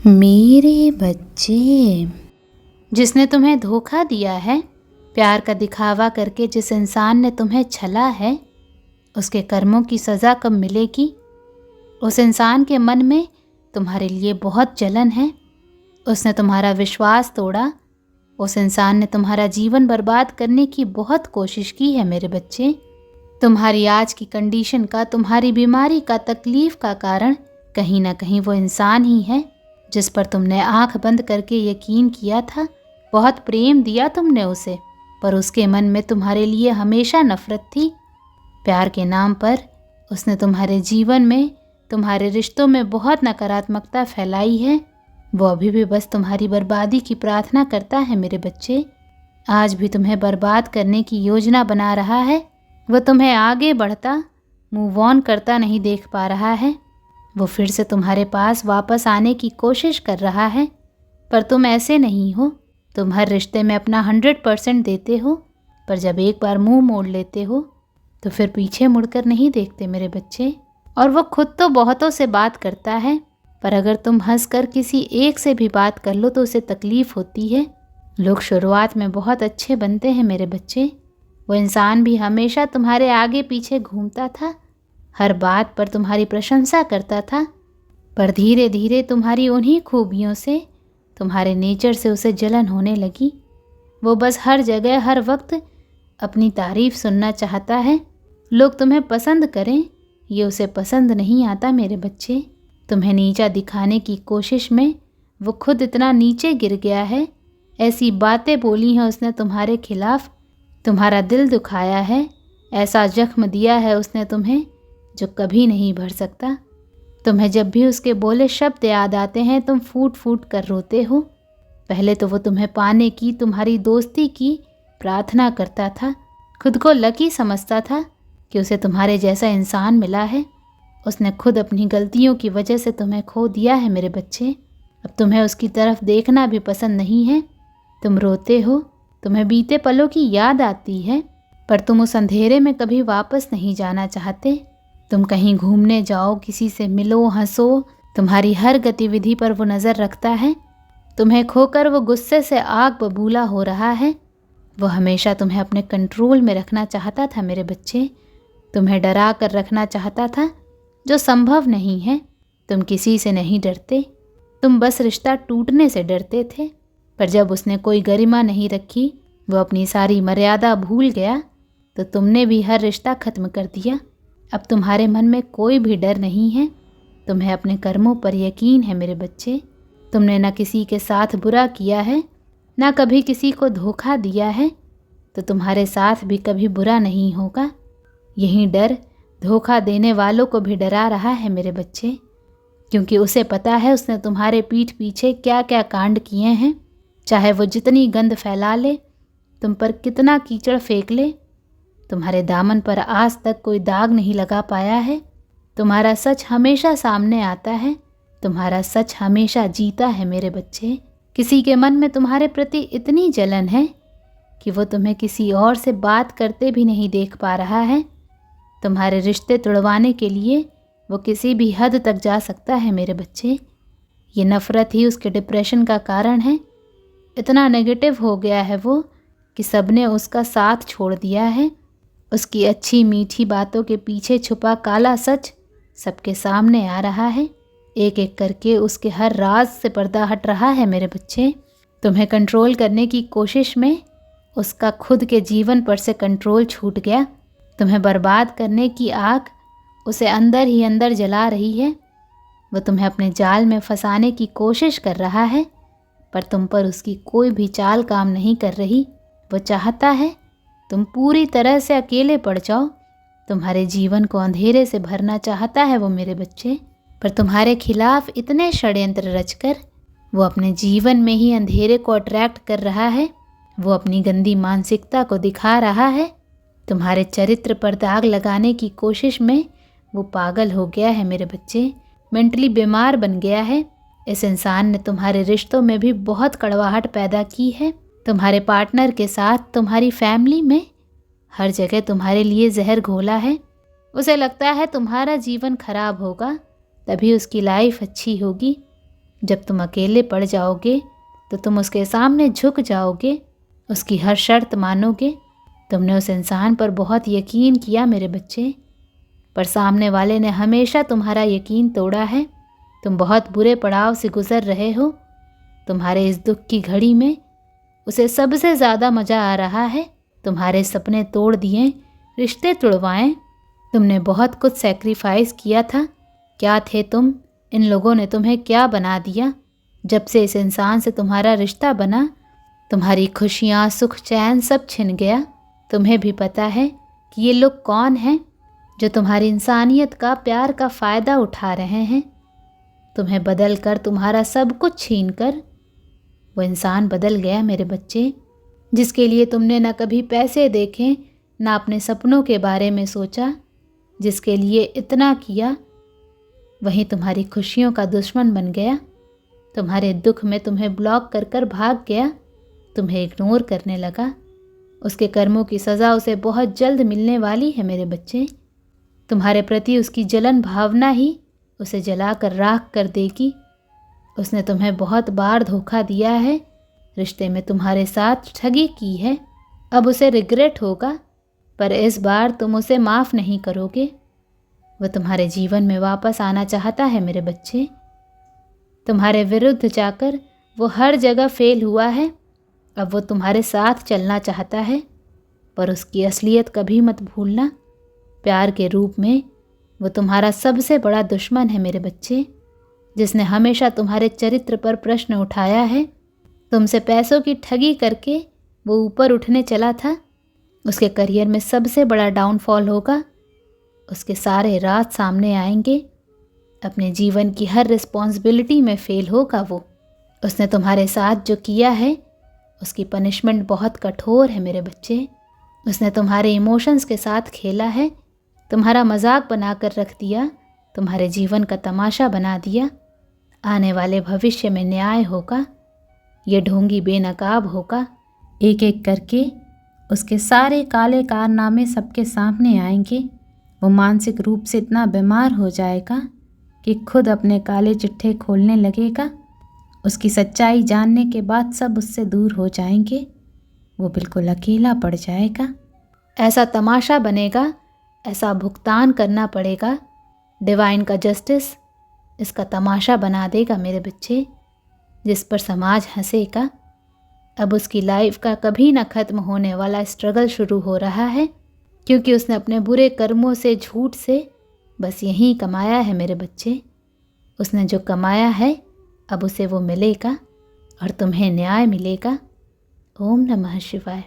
मेरे बच्चे, जिसने तुम्हें धोखा दिया है, प्यार का दिखावा करके जिस इंसान ने तुम्हें छला है, उसके कर्मों की सज़ा कब मिलेगी। उस इंसान के मन में तुम्हारे लिए बहुत जलन है। उसने तुम्हारा विश्वास तोड़ा। उस इंसान ने तुम्हारा जीवन बर्बाद करने की बहुत कोशिश की है मेरे बच्चे। तुम्हारी आज की कंडीशन का, तुम्हारी बीमारी का, तकलीफ़ का कारण कहीं ना कहीं वो इंसान ही है जिस पर तुमने आंख बंद करके यकीन किया था। बहुत प्रेम दिया तुमने उसे, पर उसके मन में तुम्हारे लिए हमेशा नफ़रत थी। प्यार के नाम पर उसने तुम्हारे जीवन में, तुम्हारे रिश्तों में बहुत नकारात्मकता फैलाई है। वो अभी भी बस तुम्हारी बर्बादी की प्रार्थना करता है मेरे बच्चे। आज भी तुम्हें बर्बाद करने की योजना बना रहा है। वो तुम्हें आगे बढ़ता, मूव ऑन करता नहीं देख पा रहा है। वो फिर से तुम्हारे पास वापस आने की कोशिश कर रहा है, पर तुम ऐसे नहीं हो। तुम हर रिश्ते में अपना 100% देते हो, पर जब एक बार मुंह मोड़ लेते हो तो फिर पीछे मुड़कर नहीं देखते मेरे बच्चे। और वो खुद तो बहुतों से बात करता है, पर अगर तुम हंसकर किसी एक से भी बात कर लो तो उसे तकलीफ़ होती है। लोग शुरुआत में बहुत अच्छे बनते हैं मेरे बच्चे। वो इंसान भी हमेशा तुम्हारे आगे पीछे घूमता था, हर बात पर तुम्हारी प्रशंसा करता था, पर धीरे धीरे तुम्हारी उन्हीं खूबियों से, तुम्हारे नेचर से उसे जलन होने लगी। वो बस हर जगह हर वक्त अपनी तारीफ़ सुनना चाहता है। लोग तुम्हें पसंद करें, ये उसे पसंद नहीं आता मेरे बच्चे। तुम्हें नीचा दिखाने की कोशिश में वो खुद इतना नीचे गिर गया है। ऐसी बातें बोली हैं उसने तुम्हारे खिलाफ, तुम्हारा दिल दुखाया है। ऐसा जख्म दिया है उसने तुम्हें जो कभी नहीं भर सकता। तुम्हें जब भी उसके बोले शब्द याद आते हैं तुम फूट फूट कर रोते हो। पहले तो वो तुम्हें पाने की, तुम्हारी दोस्ती की प्रार्थना करता था। खुद को लकी समझता था कि उसे तुम्हारे जैसा इंसान मिला है। उसने खुद अपनी गलतियों की वजह से तुम्हें खो दिया है मेरे बच्चे। अब तुम्हें उसकी तरफ देखना भी पसंद नहीं है। तुम रोते हो, तुम्हें बीते पलों की याद आती है, पर तुम उस अंधेरे में कभी वापस नहीं जाना चाहते। तुम कहीं घूमने जाओ, किसी से मिलो, हंसो, तुम्हारी हर गतिविधि पर वो नज़र रखता है। तुम्हें खोकर वो गुस्से से आग बबूला हो रहा है। वो हमेशा तुम्हें अपने कंट्रोल में रखना चाहता था मेरे बच्चे। तुम्हें डरा कर रखना चाहता था, जो संभव नहीं है। तुम किसी से नहीं डरते, तुम बस रिश्ता टूटने से डरते थे। पर जब उसने कोई गरिमा नहीं रखी, वो अपनी सारी मर्यादा भूल गया, तो तुमने भी हर रिश्ता ख़त्म कर दिया। अब तुम्हारे मन में कोई भी डर नहीं है। तुम्हें अपने कर्मों पर यकीन है मेरे बच्चे। तुमने न किसी के साथ बुरा किया है, ना कभी किसी को धोखा दिया है, तो तुम्हारे साथ भी कभी बुरा नहीं होगा। यही डर धोखा देने वालों को भी डरा रहा है मेरे बच्चे, क्योंकि उसे पता है उसने तुम्हारे पीठ पीछे क्या क्या कांड किए हैं। चाहे वो जितनी गंद फैला ले, तुम पर कितना कीचड़ फेंक ले, तुम्हारे दामन पर आज तक कोई दाग नहीं लगा पाया है। तुम्हारा सच हमेशा सामने आता है, तुम्हारा सच हमेशा जीता है मेरे बच्चे। किसी के मन में तुम्हारे प्रति इतनी जलन है कि वो तुम्हें किसी और से बात करते भी नहीं देख पा रहा है। तुम्हारे रिश्ते तुड़वाने के लिए वो किसी भी हद तक जा सकता है मेरे बच्चे। ये नफ़रत ही उसके डिप्रेशन का कारण है। इतना नेगेटिव हो गया है वो कि सबने उसका साथ छोड़ दिया है। उसकी अच्छी मीठी बातों के पीछे छुपा काला सच सबके सामने आ रहा है। एक एक करके उसके हर राज से पर्दा हट रहा है मेरे बच्चे। तुम्हें कंट्रोल करने की कोशिश में उसका खुद के जीवन पर से कंट्रोल छूट गया। तुम्हें बर्बाद करने की आग उसे अंदर ही अंदर जला रही है। वो तुम्हें अपने जाल में फंसाने की कोशिश कर रहा है, पर तुम पर उसकी कोई भी चाल काम नहीं कर रही। वो चाहता है तुम पूरी तरह से अकेले पड़ जाओ। तुम्हारे जीवन को अंधेरे से भरना चाहता है वो मेरे बच्चे, पर तुम्हारे खिलाफ इतने षड्यंत्र रचकर वो अपने जीवन में ही अंधेरे को अट्रैक्ट कर रहा है। वो अपनी गंदी मानसिकता को दिखा रहा है। तुम्हारे चरित्र पर दाग लगाने की कोशिश में वो पागल हो गया है मेरे बच्चे, मेंटली बीमार बन गया है। इस इंसान ने तुम्हारे रिश्तों में भी बहुत कड़वाहट पैदा की है। तुम्हारे पार्टनर के साथ, तुम्हारी फैमिली में, हर जगह तुम्हारे लिए जहर घोला है। उसे लगता है तुम्हारा जीवन खराब होगा तभी उसकी लाइफ अच्छी होगी, जब तुम अकेले पड़ जाओगे तो तुम उसके सामने झुक जाओगे, उसकी हर शर्त मानोगे। तुमने उस इंसान पर बहुत यकीन किया मेरे बच्चे, पर सामने वाले ने हमेशा तुम्हारा यकीन तोड़ा है। तुम बहुत बुरे पड़ाव से गुजर रहे हो। तुम्हारे इस दुख की घड़ी में उसे सबसे ज़्यादा मज़ा आ रहा है। तुम्हारे सपने तोड़ दिए, रिश्ते तुड़वाएं। तुमने बहुत कुछ सैक्रिफाइस किया था। क्या थे तुम? इन लोगों ने तुम्हें क्या बना दिया? जब से इस इंसान से तुम्हारा रिश्ता बना, तुम्हारी खुशियाँ, सुख, चैन सब छिन गया। तुम्हें भी पता है कि ये लोग कौन हैं जो तुम्हारी इंसानियत का, प्यार का फ़ायदा उठा रहे हैं। तुम्हें बदल कर, तुम्हारा सब कुछ छीन कर वो इंसान बदल गया मेरे बच्चे, जिसके लिए तुमने न कभी पैसे देखे, ना अपने सपनों के बारे में सोचा, जिसके लिए इतना किया, वहीं तुम्हारी खुशियों का दुश्मन बन गया। तुम्हारे दुख में तुम्हें ब्लॉक कर कर भाग गया, तुम्हें इग्नोर करने लगा। उसके कर्मों की सज़ा उसे बहुत जल्द मिलने वाली है मेरे बच्चे। तुम्हारे प्रति उसकी जलन भावना ही उसे जलाकर राख कर देगी। उसने तुम्हें बहुत बार धोखा दिया है, रिश्ते में तुम्हारे साथ ठगी की है। अब उसे रिग्रेट होगा, पर इस बार तुम उसे माफ़ नहीं करोगे। वह तुम्हारे जीवन में वापस आना चाहता है मेरे बच्चे। तुम्हारे विरुद्ध जाकर वो हर जगह फेल हुआ है। अब वो तुम्हारे साथ चलना चाहता है, पर उसकी असलियत कभी मत भूलना। प्यार के रूप में वो तुम्हारा सबसे बड़ा दुश्मन है मेरे बच्चे, जिसने हमेशा तुम्हारे चरित्र पर प्रश्न उठाया है। तुमसे पैसों की ठगी करके वो ऊपर उठने चला था। उसके करियर में सबसे बड़ा डाउनफॉल होगा। उसके सारे राज सामने आएंगे। अपने जीवन की हर रिस्पॉन्सिबिलिटी में फेल होगा वो। उसने तुम्हारे साथ जो किया है, उसकी पनिशमेंट बहुत कठोर है मेरे बच्चे। उसने तुम्हारे इमोशंस के साथ खेला है, तुम्हारा मजाक बनाकर रख दिया, तुम्हारे जीवन का तमाशा बना दिया। आने वाले भविष्य में न्याय होगा, ये ढोंगी बेनकाब होगा। एक एक करके उसके सारे काले कारनामे सबके सामने आएंगे। वो मानसिक रूप से इतना बीमार हो जाएगा कि खुद अपने काले चिट्ठे खोलने लगेगा। उसकी सच्चाई जानने के बाद सब उससे दूर हो जाएंगे। वो बिल्कुल अकेला पड़ जाएगा। ऐसा तमाशा बनेगा, ऐसा भुगतान करना पड़ेगा। डिवाइन का जस्टिस इसका तमाशा बना देगा मेरे बच्चे, जिस पर समाज हंसेगा। अब उसकी लाइफ का कभी ना ख़त्म होने वाला स्ट्रगल शुरू हो रहा है, क्योंकि उसने अपने बुरे कर्मों से, झूठ से बस यही कमाया है मेरे बच्चे। उसने जो कमाया है अब उसे वो मिलेगा और तुम्हें न्याय मिलेगा। ओम नमः शिवाय।